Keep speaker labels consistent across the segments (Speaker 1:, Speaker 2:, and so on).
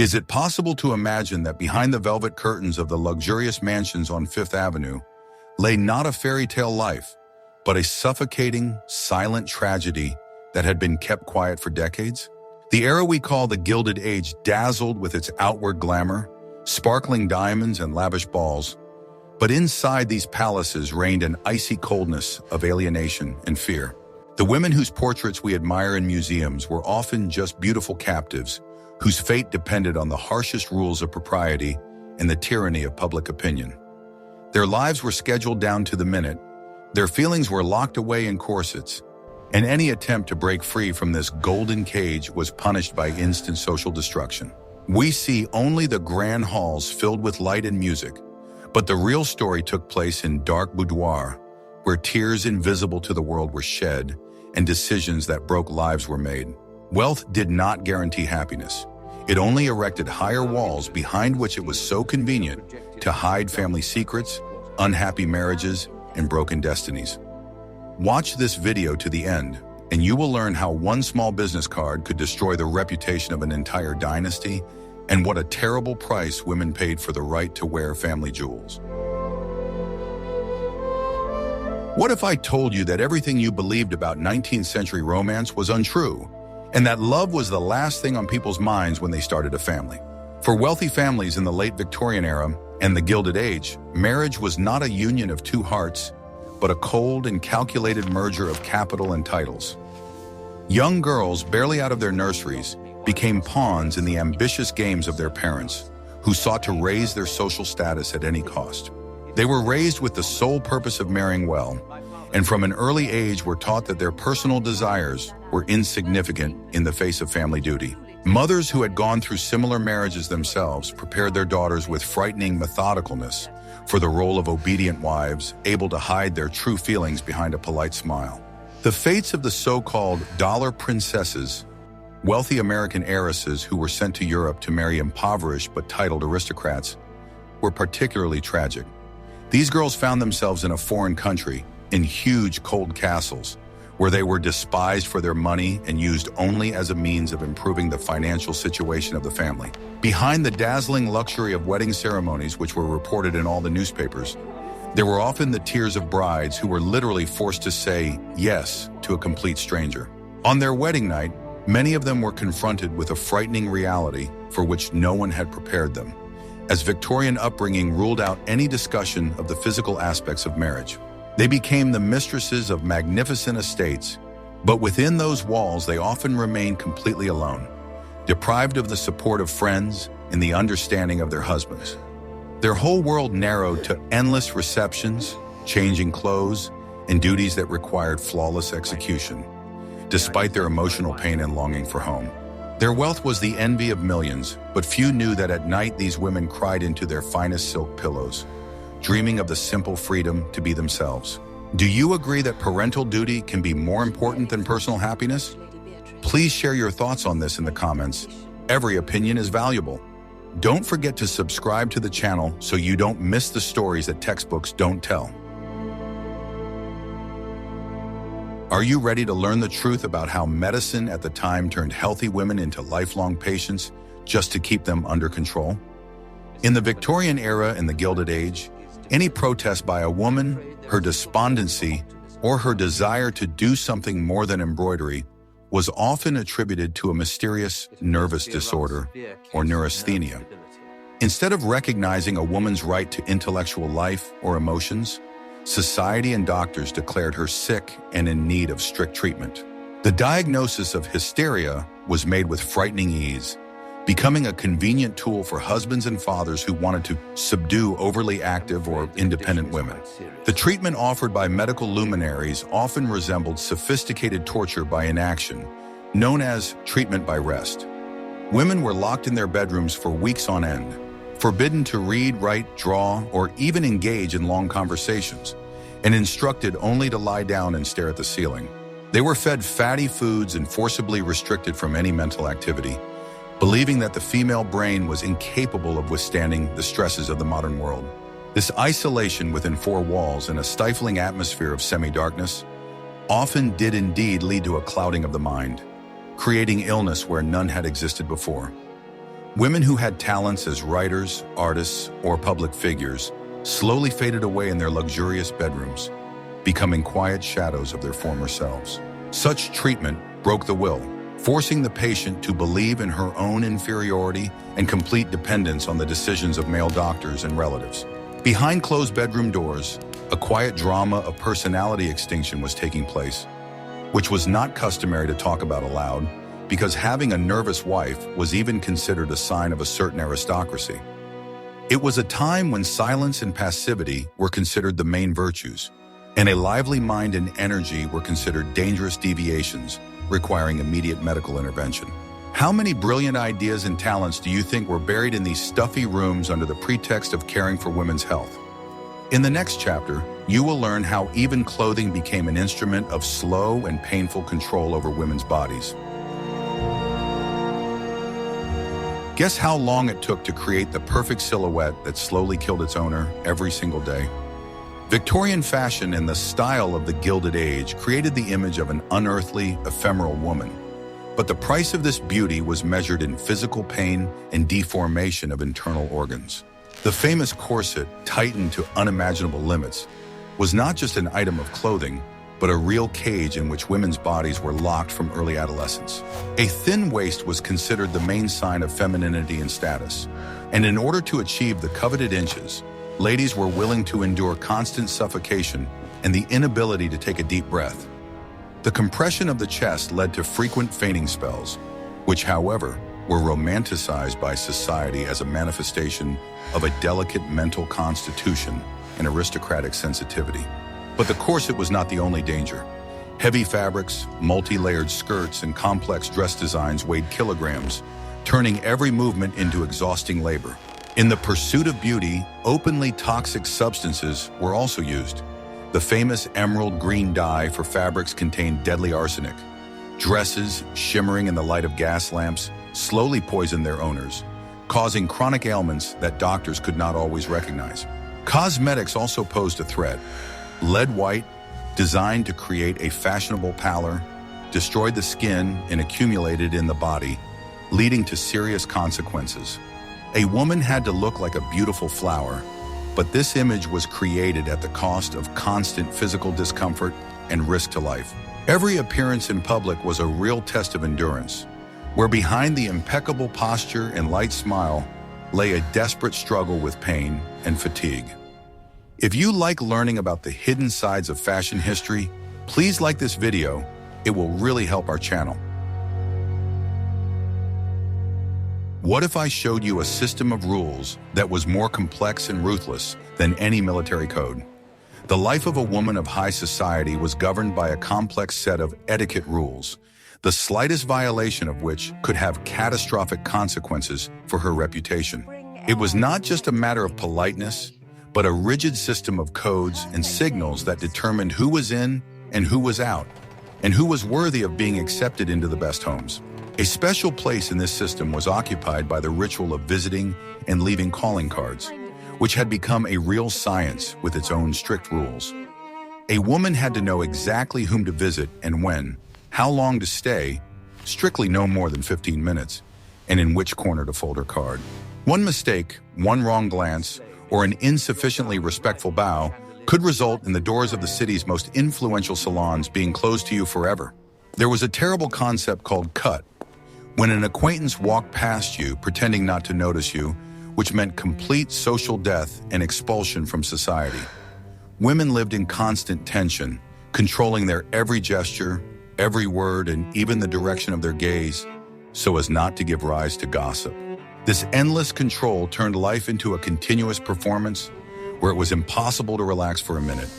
Speaker 1: Is it possible to imagine that behind the velvet curtains of the luxurious mansions on Fifth Avenue lay not a fairy tale life, but a suffocating, silent tragedy that had been kept quiet for decades? The era we call the Gilded Age dazzled with its outward glamour, sparkling diamonds and lavish balls, but inside these palaces reigned an icy coldness of alienation and fear. The women whose portraits we admire in museums were often just beautiful captives whose fate depended on the harshest rules of propriety and the tyranny of public opinion. Their lives were scheduled down to the minute, their feelings were locked away in corsets, and any attempt to break free from this golden cage was punished by instant social destruction. We see only the grand halls filled with light and music, but the real story took place in dark boudoir, where tears invisible to the world were shed and decisions that broke lives were made. Wealth did not guarantee happiness. It only erected higher walls behind which it was so convenient to hide family secrets, unhappy marriages, and broken destinies. Watch this video to the end, and you will learn how one small business card could destroy the reputation of an entire dynasty and what a terrible price women paid for the right to wear family jewels. What if I told you that everything you believed about 19th century romance was untrue, and that love was the last thing on people's minds when they started a family? For wealthy families in the late Victorian era and the Gilded Age, marriage was not a union of two hearts, but a cold and calculated merger of capital and titles. Young girls, barely out of their nurseries, became pawns in the ambitious games of their parents, who sought to raise their social status at any cost. They were raised with the sole purpose of marrying well, and from an early age were taught that their personal desires were insignificant in the face of family duty. Mothers who had gone through similar marriages themselves prepared their daughters with frightening methodicalness for the role of obedient wives, able to hide their true feelings behind a polite smile. The fates of the so-called dollar princesses, wealthy American heiresses who were sent to Europe to marry impoverished but titled aristocrats, were particularly tragic. These girls found themselves in a foreign country, in huge cold castles, where they were despised for their money and used only as a means of improving the financial situation of the family. Behind the dazzling luxury of wedding ceremonies, which were reported in all the newspapers, there were often the tears of brides who were literally forced to say yes to a complete stranger. On their wedding night, many of them were confronted with a frightening reality for which no one had prepared them, as Victorian upbringing ruled out any discussion of the physical aspects of marriage. They became the mistresses of magnificent estates, but within those walls they often remained completely alone, deprived of the support of friends and the understanding of their husbands. Their whole world narrowed to endless receptions, changing clothes, and duties that required flawless execution, despite their emotional pain and longing for home. Their wealth was the envy of millions, but few knew that at night these women cried into their finest silk pillows, dreaming of the simple freedom to be themselves. Do you agree that parental duty can be more important than personal happiness? Please share your thoughts on this in the comments. Every opinion is valuable. Don't forget to subscribe to the channel so you don't miss the stories that textbooks don't tell. Are you ready to learn the truth about how medicine at the time turned healthy women into lifelong patients just to keep them under control? In the Victorian era and the Gilded Age, any protest by a woman, her despondency, or her desire to do something more than embroidery was often attributed to a mysterious nervous disorder or neurasthenia. Instead of recognizing a woman's right to intellectual life or emotions, society and doctors declared her sick and in need of strict treatment. The diagnosis of hysteria was made with frightening ease, becoming a convenient tool for husbands and fathers who wanted to subdue overly active or independent women. The treatment offered by medical luminaries often resembled sophisticated torture by inaction, known as treatment by rest. Women were locked in their bedrooms for weeks on end, forbidden to read, write, draw, or even engage in long conversations, and instructed only to lie down and stare at the ceiling. They were fed fatty foods and forcibly restricted from any mental activity, believing that the female brain was incapable of withstanding the stresses of the modern world. This isolation within four walls and a stifling atmosphere of semi-darkness often did indeed lead to a clouding of the mind, creating illness where none had existed before. Women who had talents as writers, artists, or public figures slowly faded away in their luxurious bedrooms, becoming quiet shadows of their former selves. Such treatment broke the will, forcing the patient to believe in her own inferiority and complete dependence on the decisions of male doctors and relatives. Behind closed bedroom doors, a quiet drama of personality extinction was taking place, which was not customary to talk about aloud, because having a nervous wife was even considered a sign of a certain aristocracy. It was a time when silence and passivity were considered the main virtues, and a lively mind and energy were considered dangerous deviations, requiring immediate medical intervention. How many brilliant ideas and talents do you think were buried in these stuffy rooms under the pretext of caring for women's health? In the next chapter, you will learn how even clothing became an instrument of slow and painful control over women's bodies. Guess how long it took to create the perfect silhouette that slowly killed its owner every single day? Victorian fashion and the style of the Gilded Age created the image of an unearthly, ephemeral woman. But the price of this beauty was measured in physical pain and deformation of internal organs. The famous corset, tightened to unimaginable limits, was not just an item of clothing, but a real cage in which women's bodies were locked from early adolescence. A thin waist was considered the main sign of femininity and status, and in order to achieve the coveted inches, ladies were willing to endure constant suffocation and the inability to take a deep breath. The compression of the chest led to frequent fainting spells, which, however, were romanticized by society as a manifestation of a delicate mental constitution and aristocratic sensitivity. But the corset was not the only danger. Heavy fabrics, multi-layered skirts, and complex dress designs weighed kilograms, turning every movement into exhausting labor. In the pursuit of beauty, openly toxic substances were also used. The famous emerald green dye for fabrics contained deadly arsenic. Dresses, shimmering in the light of gas lamps, slowly poisoned their owners, causing chronic ailments that doctors could not always recognize. Cosmetics also posed a threat. Lead white, designed to create a fashionable pallor, destroyed the skin and accumulated in the body, leading to serious consequences. A woman had to look like a beautiful flower, but this image was created at the cost of constant physical discomfort and risk to life. Every appearance in public was a real test of endurance, where behind the impeccable posture and light smile lay a desperate struggle with pain and fatigue. If you like learning about the hidden sides of fashion history, please like this video. It will really help our channel. What if I showed you a system of rules that was more complex and ruthless than any military code? The life of a woman of high society was governed by a complex set of etiquette rules, the slightest violation of which could have catastrophic consequences for her reputation. It was not just a matter of politeness, but a rigid system of codes and signals that determined who was in and who was out, and who was worthy of being accepted into the best homes. A special place in this system was occupied by the ritual of visiting and leaving calling cards, which had become a real science with its own strict rules. A woman had to know exactly whom to visit and when, how long to stay, strictly no more than 15 minutes, and in which corner to fold her card. One mistake, one wrong glance, or an insufficiently respectful bow could result in the doors of the city's most influential salons being closed to you forever. There was a terrible concept called cut, when an acquaintance walked past you pretending not to notice you, which meant complete social death and expulsion from society. Women lived in constant tension, controlling their every gesture, every word, and even the direction of their gaze, so as not to give rise to gossip. This endless control turned life into a continuous performance where it was impossible to relax for a minute,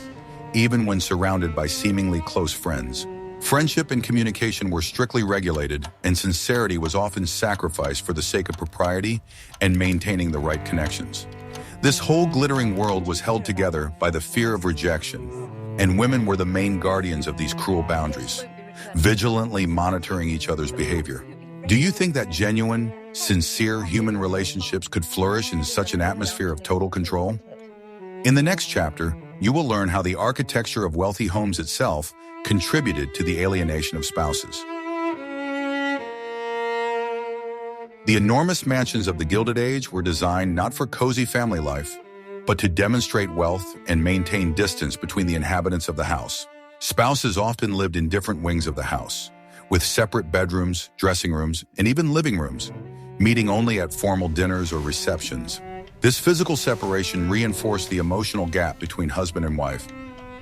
Speaker 1: even when surrounded by seemingly close friends. Friendship and communication were strictly regulated, and sincerity was often sacrificed for the sake of propriety and maintaining the right connections. This whole glittering world was held together by the fear of rejection, and women were the main guardians of these cruel boundaries, vigilantly monitoring each other's behavior. Do you think that genuine, sincere human relationships could flourish in such an atmosphere of total control? In the next chapter, you will learn how the architecture of wealthy homes itself contributed to the alienation of spouses. The enormous mansions of the Gilded Age were designed not for cozy family life, but to demonstrate wealth and maintain distance between the inhabitants of the house. Spouses often lived in different wings of the house, with separate bedrooms, dressing rooms, and even living rooms, meeting only at formal dinners or receptions. This physical separation reinforced the emotional gap between husband and wife,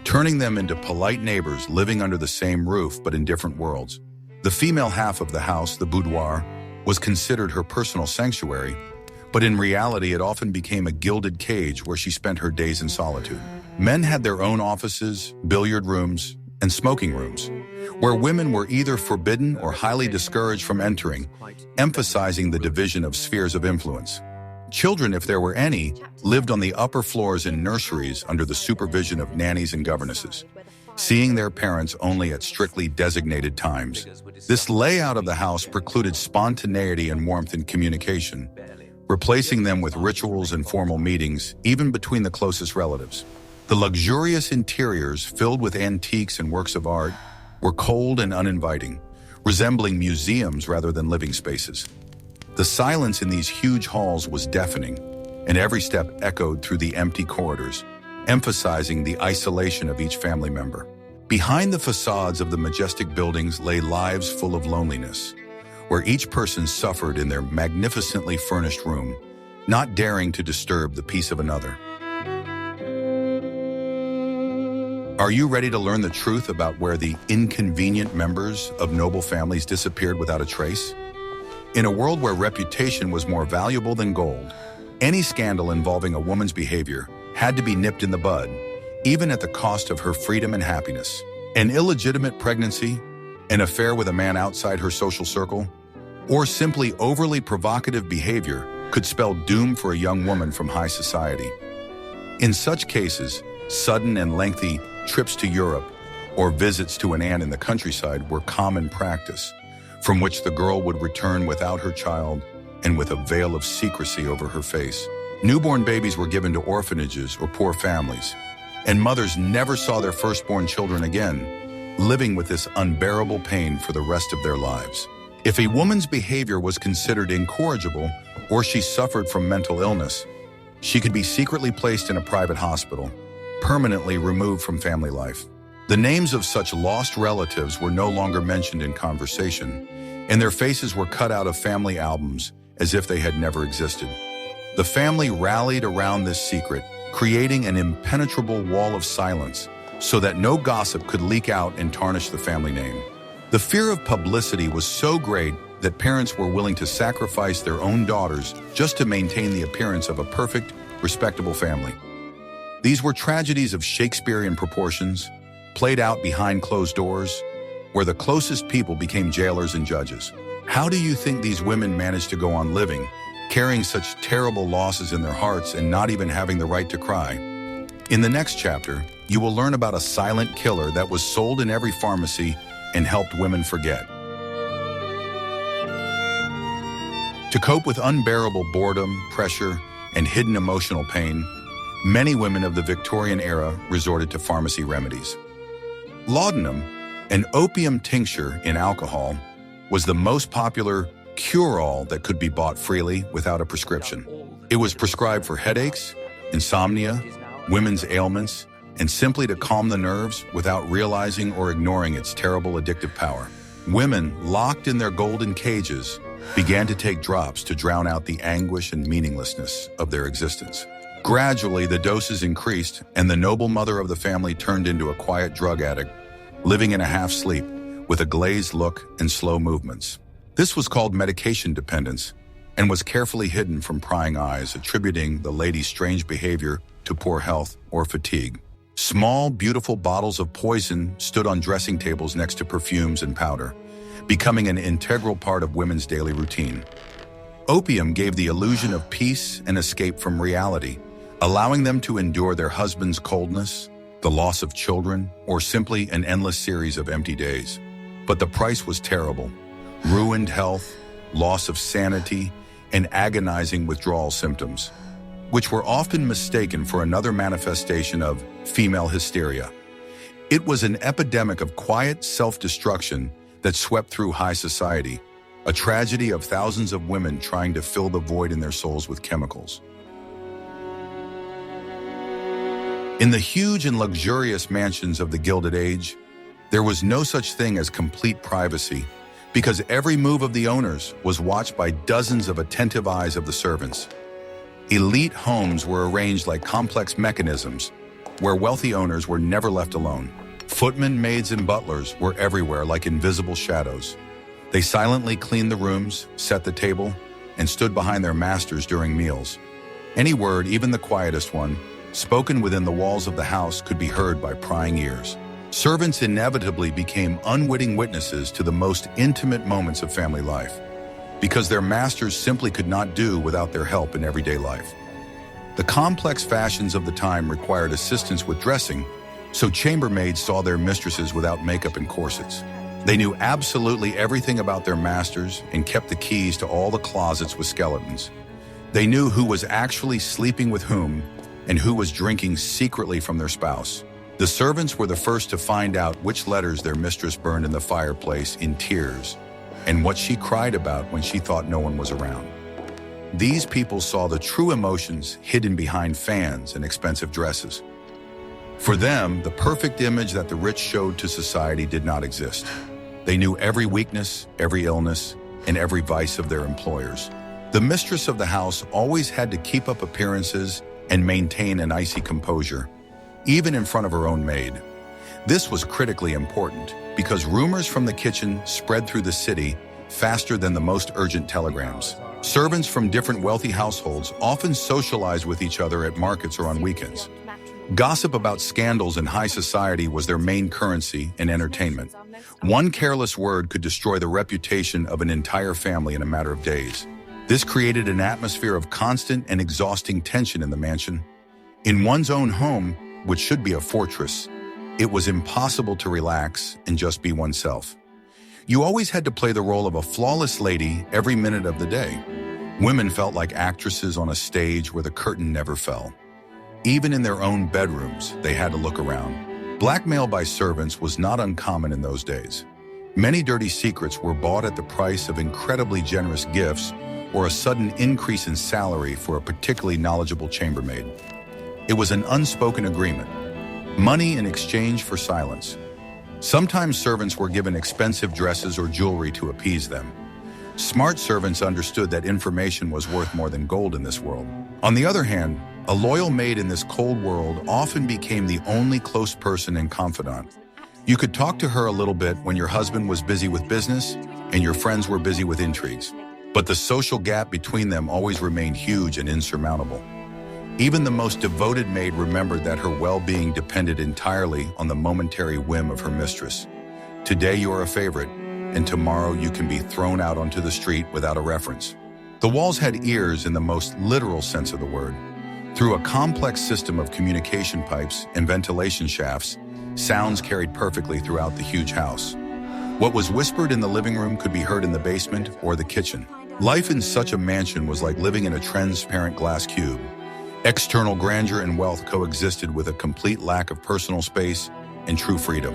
Speaker 1: turning them into polite neighbors living under the same roof but in different worlds. The female half of the house, the boudoir, was considered her personal sanctuary, but in reality it often became a gilded cage where she spent her days in solitude. Men had their own offices, billiard rooms, and smoking rooms, where women were either forbidden or highly discouraged from entering, emphasizing the division of spheres of influence. Children, if there were any, lived on the upper floors in nurseries under the supervision of nannies and governesses, seeing their parents only at strictly designated times. This layout of the house precluded spontaneity and warmth in communication, replacing them with rituals and formal meetings, even between the closest relatives. The luxurious interiors, filled with antiques and works of art, were cold and uninviting, resembling museums rather than living spaces. The silence in these huge halls was deafening, and every step echoed through the empty corridors, emphasizing the isolation of each family member. Behind the facades of the majestic buildings lay lives full of loneliness, where each person suffered in their magnificently furnished room, not daring to disturb the peace of another. Are you ready to learn the truth about where the inconvenient members of noble families disappeared without a trace? In a world where reputation was more valuable than gold, any scandal involving a woman's behavior had to be nipped in the bud, even at the cost of her freedom and happiness. An illegitimate pregnancy, an affair with a man outside her social circle, or simply overly provocative behavior could spell doom for a young woman from high society. In such cases, sudden and lengthy trips to Europe or visits to an aunt in the countryside were common practice, from which the girl would return without her child and with a veil of secrecy over her face. Newborn babies were given to orphanages or poor families, and mothers never saw their firstborn children again, living with this unbearable pain for the rest of their lives. If a woman's behavior was considered incorrigible or she suffered from mental illness, she could be secretly placed in a private hospital, permanently removed from family life. The names of such lost relatives were no longer mentioned in conversation, and their faces were cut out of family albums as if they had never existed. The family rallied around this secret, creating an impenetrable wall of silence so that no gossip could leak out and tarnish the family name. The fear of publicity was so great that parents were willing to sacrifice their own daughters just to maintain the appearance of a perfect, respectable family. These were tragedies of Shakespearean proportions, played out behind closed doors, where the closest people became jailers and judges. How do you think these women managed to go on living, carrying such terrible losses in their hearts and not even having the right to cry? In the next chapter, you will learn about a silent killer that was sold in every pharmacy and helped women forget. To cope with unbearable boredom, pressure, and hidden emotional pain, many women of the Victorian era resorted to pharmacy remedies. Laudanum, an opium tincture in alcohol, was the most popular cure-all that could be bought freely without a prescription. It was prescribed for headaches, insomnia, women's ailments, and simply to calm the nerves without realizing or ignoring its terrible addictive power. Women, locked in their golden cages, began to take drops to drown out the anguish and meaninglessness of their existence. Gradually, the doses increased, and the noble mother of the family turned into a quiet drug addict, living in a half-sleep, with a glazed look and slow movements. This was called medication dependence, and was carefully hidden from prying eyes, attributing the lady's strange behavior to poor health or fatigue. Small, beautiful bottles of poison stood on dressing tables next to perfumes and powder, becoming an integral part of women's daily routine. Opium gave the illusion of peace and escape from reality, allowing them to endure their husband's coldness, the loss of children, or simply an endless series of empty days. But the price was terrible: ruined health, loss of sanity, and agonizing withdrawal symptoms, which were often mistaken for another manifestation of female hysteria. It was an epidemic of quiet self-destruction that swept through high society, a tragedy of thousands of women trying to fill the void in their souls with chemicals. In the huge and luxurious mansions of the Gilded Age, there was no such thing as complete privacy, because every move of the owners was watched by dozens of attentive eyes of the servants. Elite homes were arranged like complex mechanisms, where wealthy owners were never left alone. Footmen, maids, and butlers were everywhere like invisible shadows. They silently cleaned the rooms, set the table, and stood behind their masters during meals. Any word, even the quietest one, spoken within the walls of the house could be heard by prying ears. Servants inevitably became unwitting witnesses to the most intimate moments of family life, because their masters simply could not do without their help in everyday life. The complex fashions of the time required assistance with dressing, so chambermaids saw their mistresses without makeup and corsets. They knew absolutely everything about their masters and kept the keys to all the closets with skeletons. They knew who was actually sleeping with whom and who was drinking secretly from their spouse. The servants were the first to find out which letters their mistress burned in the fireplace in tears and what she cried about when she thought no one was around. These people saw the true emotions hidden behind fans and expensive dresses. For them, the perfect image that the rich showed to society did not exist. They knew every weakness, every illness, and every vice of their employers. The mistress of the house always had to keep up appearances and maintain an icy composure, even in front of her own maid. This was critically important because rumors from the kitchen spread through the city faster than the most urgent telegrams. Servants from different wealthy households often socialized with each other at markets or on weekends. Gossip about scandals in high society was their main currency and entertainment. One careless word could destroy the reputation of an entire family in a matter of days. This created an atmosphere of constant and exhausting tension in the mansion. In one's own home, which should be a fortress, it was impossible to relax and just be oneself. You always had to play the role of a flawless lady every minute of the day. Women felt like actresses on a stage where the curtain never fell. Even in their own bedrooms, they had to look around. Blackmail by servants was not uncommon in those days. Many dirty secrets were bought at the price of incredibly generous gifts or a sudden increase in salary for a particularly knowledgeable chambermaid. It was an unspoken agreement, money in exchange for silence. Sometimes servants were given expensive dresses or jewelry to appease them. Smart servants understood that information was worth more than gold in this world. On the other hand, a loyal maid in this cold world often became the only close person and confidant. You could talk to her a little bit when your husband was busy with business and your friends were busy with intrigues. But the social gap between them always remained huge and insurmountable. Even the most devoted maid remembered that her well-being depended entirely on the momentary whim of her mistress. Today you are a favorite, and tomorrow you can be thrown out onto the street without a reference. The walls had ears in the most literal sense of the word. Through a complex system of communication pipes and ventilation shafts, sounds carried perfectly throughout the huge house. What was whispered in the living room could be heard in the basement or the kitchen. Life in such a mansion was like living in a transparent glass cube. External grandeur and wealth coexisted with a complete lack of personal space and true freedom.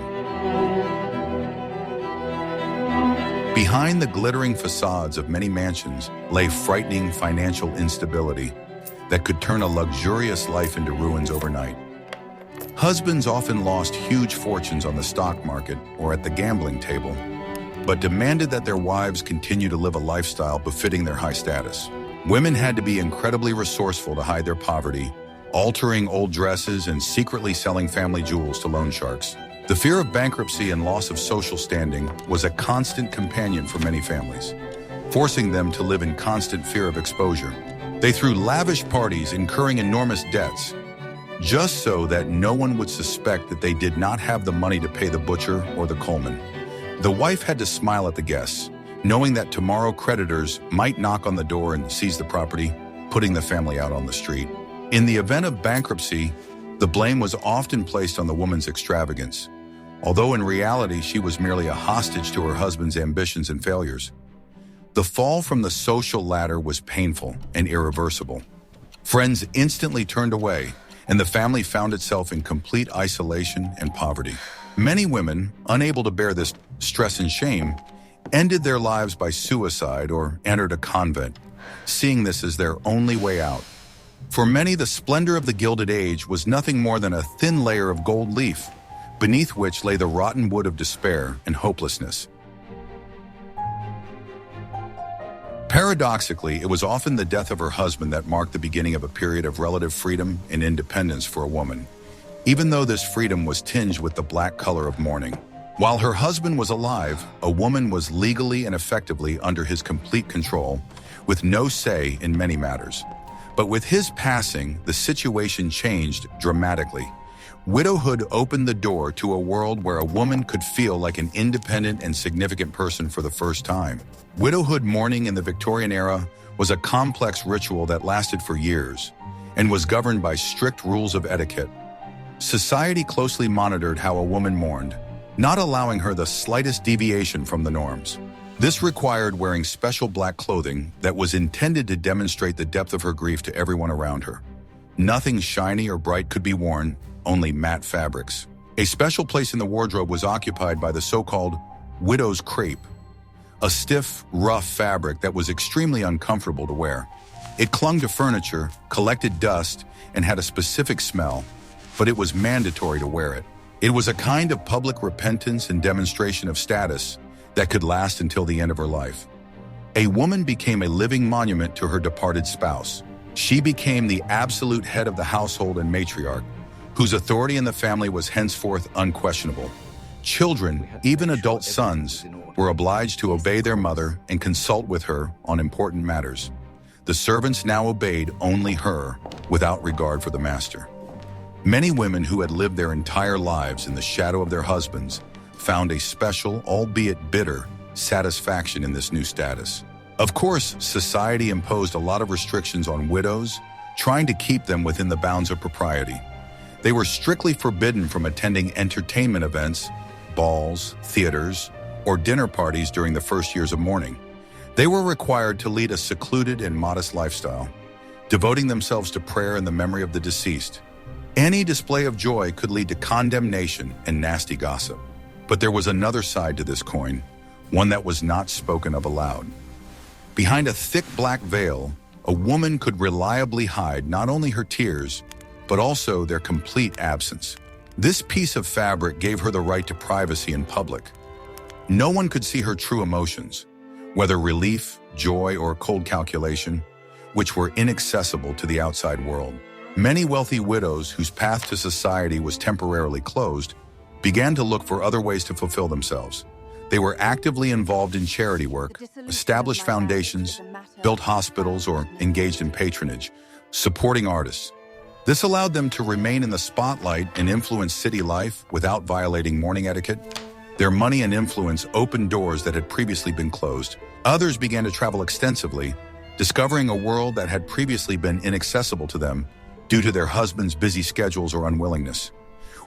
Speaker 1: Behind the glittering facades of many mansions lay frightening financial instability that could turn a luxurious life into ruins overnight. Husbands often lost huge fortunes on the stock market or at the gambling table, but demanded that their wives continue to live a lifestyle befitting their high status. Women had to be incredibly resourceful to hide their poverty, altering old dresses and secretly selling family jewels to loan sharks. The fear of bankruptcy and loss of social standing was a constant companion for many families, forcing them to live in constant fear of exposure. They threw lavish parties, incurring enormous debts, just so that no one would suspect that they did not have the money to pay the butcher or the coalman. The wife had to smile at the guests, knowing that tomorrow creditors might knock on the door and seize the property, putting the family out on the street. In the event of bankruptcy, the blame was often placed on the woman's extravagance, although in reality she was merely a hostage to her husband's ambitions and failures. The fall from the social ladder was painful and irreversible. Friends instantly turned away, and the family found itself in complete isolation and poverty. Many women, unable to bear this stress and shame, ended their lives by suicide, or entered a convent, seeing this as their only way out. For many, the splendor of the Gilded Age was nothing more than a thin layer of gold leaf, beneath which lay the rotten wood of despair and hopelessness. Paradoxically, it was often the death of her husband that marked the beginning of a period of relative freedom and independence for a woman, even though this freedom was tinged with the black color of mourning. While her husband was alive, a woman was legally and effectively under his complete control, with no say in many matters. But with his passing, the situation changed dramatically. Widowhood opened the door to a world where a woman could feel like an independent and significant person for the first time. Widowhood mourning in the Victorian era was a complex ritual that lasted for years and was governed by strict rules of etiquette. Society closely monitored how a woman mourned, not allowing her the slightest deviation from the norms. This required wearing special black clothing that was intended to demonstrate the depth of her grief to everyone around her. Nothing shiny or bright could be worn, only matte fabrics. A special place in the wardrobe was occupied by the so-called widow's crepe, a stiff, rough fabric that was extremely uncomfortable to wear. It clung to furniture, collected dust, and had a specific smell, but it was mandatory to wear it. It was a kind of public repentance and demonstration of status that could last until the end of her life. A woman became a living monument to her departed spouse. She became the absolute head of the household and matriarch, whose authority in the family was henceforth unquestionable. Children, even adult sons, were obliged to obey their mother and consult with her on important matters. The servants now obeyed only her, without regard for the master. Many women who had lived their entire lives in the shadow of their husbands found a special, albeit bitter, satisfaction in this new status. Of course, society imposed a lot of restrictions on widows, trying to keep them within the bounds of propriety. They were strictly forbidden from attending entertainment events, balls, theaters, or dinner parties during the first years of mourning. They were required to lead a secluded and modest lifestyle, devoting themselves to prayer and the memory of the deceased. Any display of joy could lead to condemnation and nasty gossip. But there was another side to this coin, one that was not spoken of aloud. Behind a thick black veil, a woman could reliably hide not only her tears, but also their complete absence. This piece of fabric gave her the right to privacy in public. No one could see her true emotions, whether relief, joy, or cold calculation, which were inaccessible to the outside world. Many wealthy widows whose path to society was temporarily closed began to look for other ways to fulfill themselves. They were actively involved in charity work, established foundations, built hospitals, or engaged in patronage, supporting artists. This allowed them to remain in the spotlight and influence city life without violating mourning etiquette. Their money and influence opened doors that had previously been closed. Others began to travel extensively, discovering a world that had previously been inaccessible to them due to their husbands' busy schedules or unwillingness.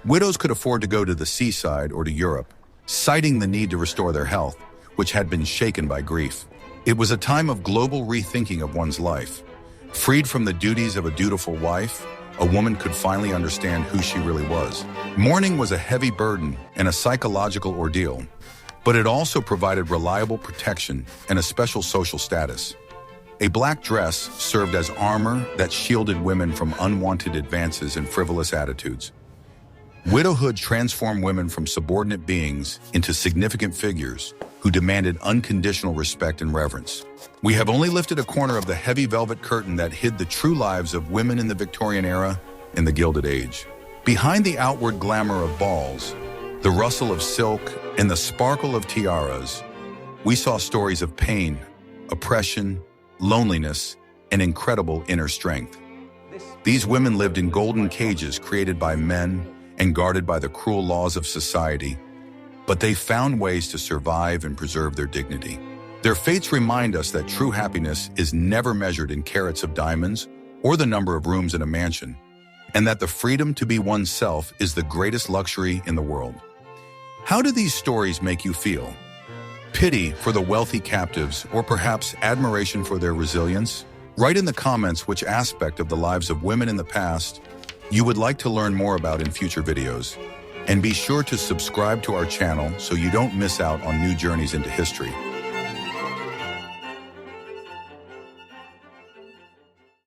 Speaker 1: Widows could afford to go to the seaside or to Europe, citing the need to restore their health, which had been shaken by grief. It was a time of global rethinking of one's life. Freed from the duties of a dutiful wife, a woman could finally understand who she really was. Mourning was a heavy burden and a psychological ordeal, but it also provided reliable protection and a special social status. A black dress served as armor that shielded women from unwanted advances and frivolous attitudes. Widowhood transformed women from subordinate beings into significant figures who demanded unconditional respect and reverence. We have only lifted a corner of the heavy velvet curtain that hid the true lives of women in the Victorian era and the Gilded Age. Behind the outward glamour of balls, the rustle of silk, and the sparkle of tiaras, we saw stories of pain, oppression, loneliness, and incredible inner strength. These women lived in golden cages created by men and guarded by the cruel laws of society, but they found ways to survive and preserve their dignity. Their fates remind us that true happiness is never measured in carats of diamonds or the number of rooms in a mansion, and that the freedom to be oneself is the greatest luxury in the world. How do these stories make you feel? Pity for the wealthy captives, or perhaps admiration for their resilience? Write in the comments which aspect of the lives of women in the past you would like to learn more about in future videos. And be sure to subscribe to our channel so you don't miss out on new journeys into history.